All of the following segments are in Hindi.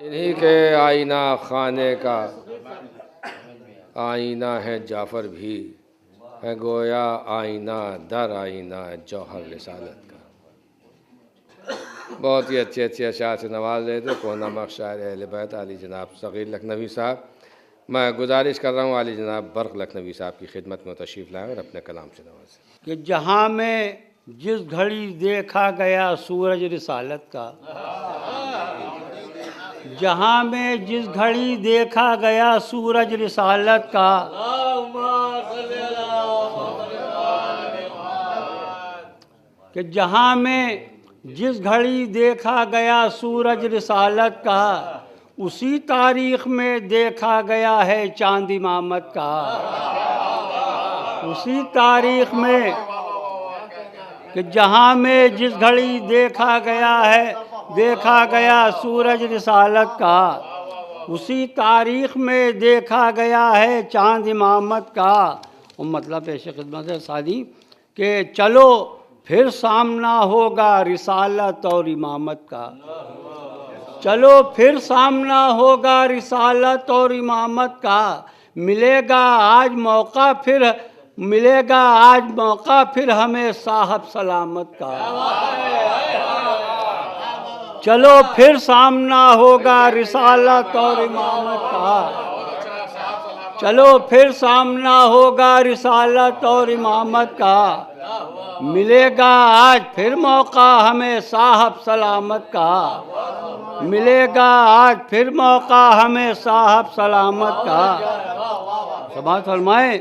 इन्हीं के आईना खाने का आईना है जाफ़र भी, है गोया आईना दर आईना जौहर रिसालत का। बहुत ही अच्छे अच्छे अशार से नवाज रहे थे कोहनामा शायर अहले बैत आली जनाब सग़ीर लखनवी साहब। मैं गुजारिश कर रहा हूँ आली जनाब बर्क़ लखनवी साहब की खिदमत में तशरीफ़ लाएँ और अपने कलाम से नवाजें कि जहाँ में जिस घड़ी देखा गया सूरज रिसालत का, जहाँ में जिस घड़ी देखा गया सूरज रिसालत का, कि जहाँ में जिस घड़ी देखा गया सूरज रिसालत का, उसी तारीख़ में देखा गया है चांद इमामत का। उसी तारीख़ में कि जहाँ में जिस घड़ी देखा गया सूरज रिसालत का, उसी तारीख़ में देखा गया है चांद इमामत का। और मतलब पेश खिदमत है सादी कि चलो फिर सामना होगा रिसालत और इमामत का। चलो फिर सामना होगा रिसालत और इमामत का। मिलेगा आज मौका फिर हमें साहब सलामत का। चलो फिर सामना होगा रिसालत और इमामत का। चलो फिर सामना होगा रिसालत और इमामत का। मिलेगा आज फिर मौका हमें साहब सलामत का। मिलेगा आज फिर मौका हमें साहब सलामत का। समाअत फरमाए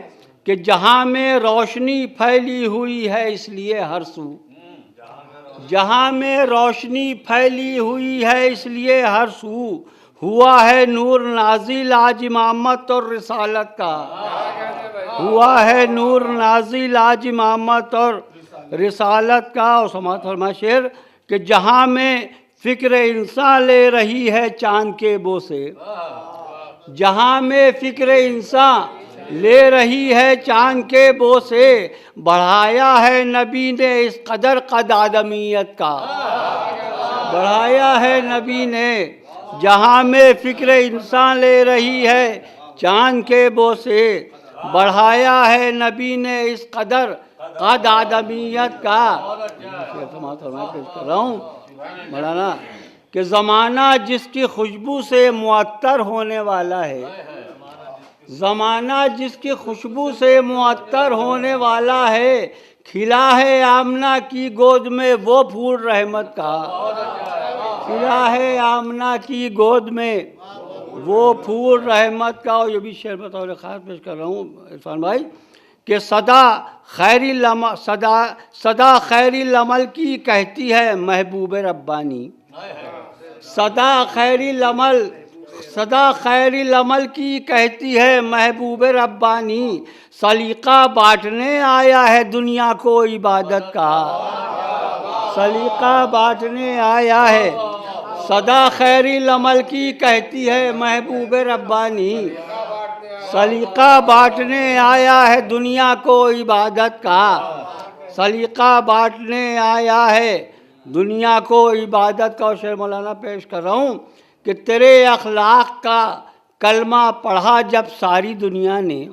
कि जहाँ में रोशनी फैली हुई है इसलिए हर सू, जहाँ में रोशनी फैली हुई है इसलिए हर सू, हुआ है नूर नाज़िल आज इमामत और रिसालत का। हुआ है नूर नाज़िल आज इमामत और रिसालत का। और समाअत फरमाए शेर कि जहाँ में फ़िक्र इंसान ले रही है चाँद के बो से, जहाँ में फ़िक्र इंसान ले रही है चाँद के बो से, बढ़ाया है नबी ने इस कदर कद आदमियत का। बढ़ाया है नबी ने, जहाँ में फ़िक्र इंसान ले रही है चाँद के बो से, बढ़ाया है नबी ने इस कदर कद आदमियत का। कर रहा हूँ मौलाना कि ज़माना जिसकी खुशबू से मुअत्तर होने वाला है, ज़माना जिसकी खुशबू से मुअत्तर होने वाला है, खिला है आमना की गोद में वो फूल रहमत का। खिला है आमना की गोद में वो फूल रहमत का। और ये भी शेर बतौर ख़ास पेश कर रहा हूँ इरफान भाई कि सदा खैरी लमल की कहती है महबूब रब्बानी। सदा खैरी लमल की कहती है महबूब रब्बानी। सलीका बांटने आया है दुनिया को इबादत का। सलीका बांटने आया है, सदा खैरी लमल की कहती है महबूब रब्बानी। सलीका बांटने आया है दुनिया को इबादत का। सलीका बांटने आया है दुनिया को इबादत का। और शेर मौलाना पेश कर रहा हूँ कि तेरे अखलाक का कलमा पढ़ा जब सारी दुनिया ने,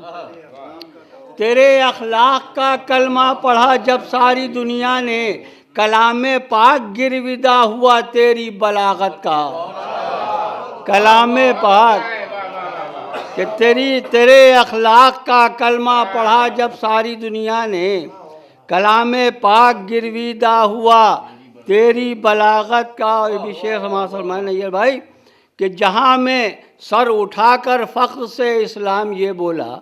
तेरे अखलाक का कलमा पढ़ा जब सारी दुनिया ने, कलामे पाक गिरविदा हुआ तेरी बलागत का। कलामे पाक कि तेरे अखलाक का कलमा पढ़ा जब सारी दुनिया ने, कलामे पाक गिरविदा हुआ तेरी बलागत का। और भी शेख हमारे नैयर भाई कि जहाँ में सर उठाकर फ़ख्र से इस्लाम ये बोला,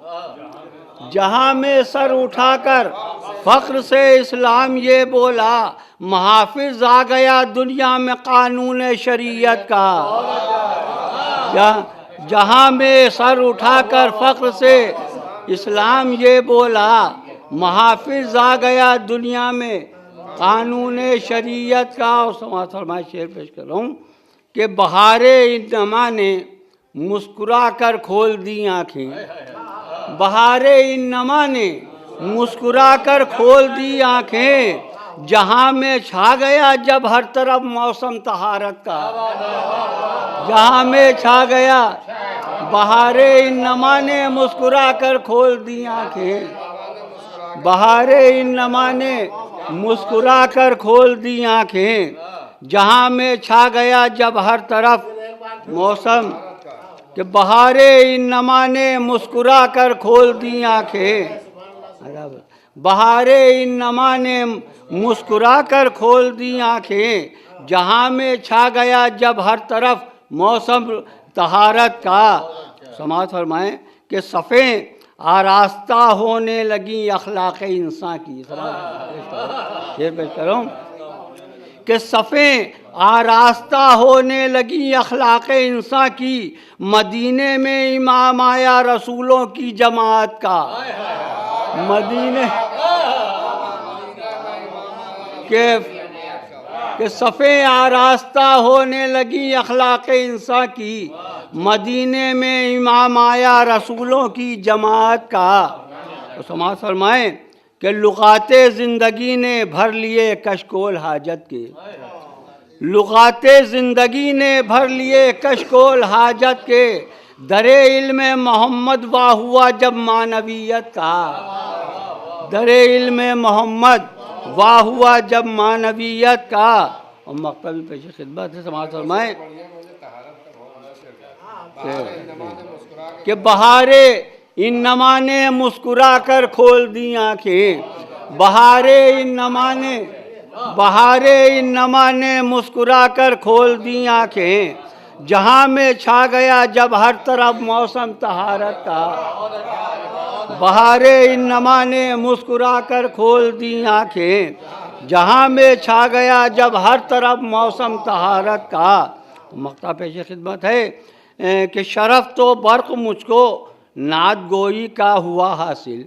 जहाँ में सर उठाकर फ़ख्र से इस्लाम ये बोला, मुहाफ़िज़ आ गया दुनिया में कानून शरीयत का। जहाँ में सर उठाकर फ़ख्र से इस्लाम ये बोला, मुहाफ़िज़ आ गया दुनिया में कानून शरीयत का। और समाअत फरमाए शेर पेश कर रहा हूँ कि बहारे इन्नमा ने मुस्कुरा कर खोल दी आँखें। बहारे इन्नमा ने मुस्कुरा कर खोल दी आँखें, जहाँ में छा गया जब हर तरफ मौसम तहारत का, जहाँ में छा गया बहारे इन नमा ने मुस्कुरा कर खोल दी आंखें, बहारे इन नमा ने मुस्कुरा कर खोल दी आंखें, जहाँ में छा गया जब हर तरफ मौसम, कि बहारे इन नमा ने मुस्कुरा कर खोल दी आंखें, बहारे इन नमा ने मुस्कुरा कर खोल दी आंखें, जहाँ में छा गया जब हर तरफ मौसम तहारत का। समाज फरमाएं कि सफ़ें आरास्ता होने लगी अखलाक़ इंसान की। शेर पेश करूँ कि सफ़ें आरास्ता होने लगी अखलाक़ इंसान की, मदीने में इमाम आया रसूलों की जमात का, मदीने के सफ़े आरास्ता होने लगी अखलाक़ इंसान की, मदीने में इमाम आया रसूलों की जमात का। तो समाज फरमाएं कि लुग़ाते ज़िंदगी ने भर लिए कशकोल हाजत के, लुग़ाते ज़िंदगी ने भर लिए कशकोल हाजत के, दरे इल्म मोहम्मद वाह हुआ जब मानवियत का, दरे इल्म मोहम्मद वाह हुआ जब मानवियत का। और मकतबी पेश खिदमत है। समाज फरमाएं कि बहारे इन नमा ने मुस्कुरा कर खोल दी आंखें, बहारे इन नमा ने, बहारे इन नमा ने मुस्कुरा कर खोल दी आंखें, जहाँ में छा गया जब हर तरफ मौसम तहारत का, बहारे इन नमा ने मुस्कुरा कर खोल दी आंखें, जहाँ में छा गया जब हर तरफ मौसम तहारत का। मक्ता पेश खिदमत है कि शरफ तो बर्क़ मुझको नात गोई का हुआ हासिल,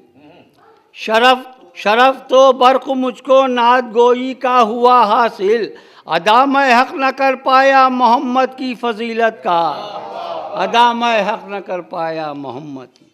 शरफ तो बर्क़ मुझको नात गोई का हुआ हासिल, अदा मैं हक़ न कर पाया मोहम्मद की फजीलत का, अदा मैं हक़ न कर पाया मोहम्मद की।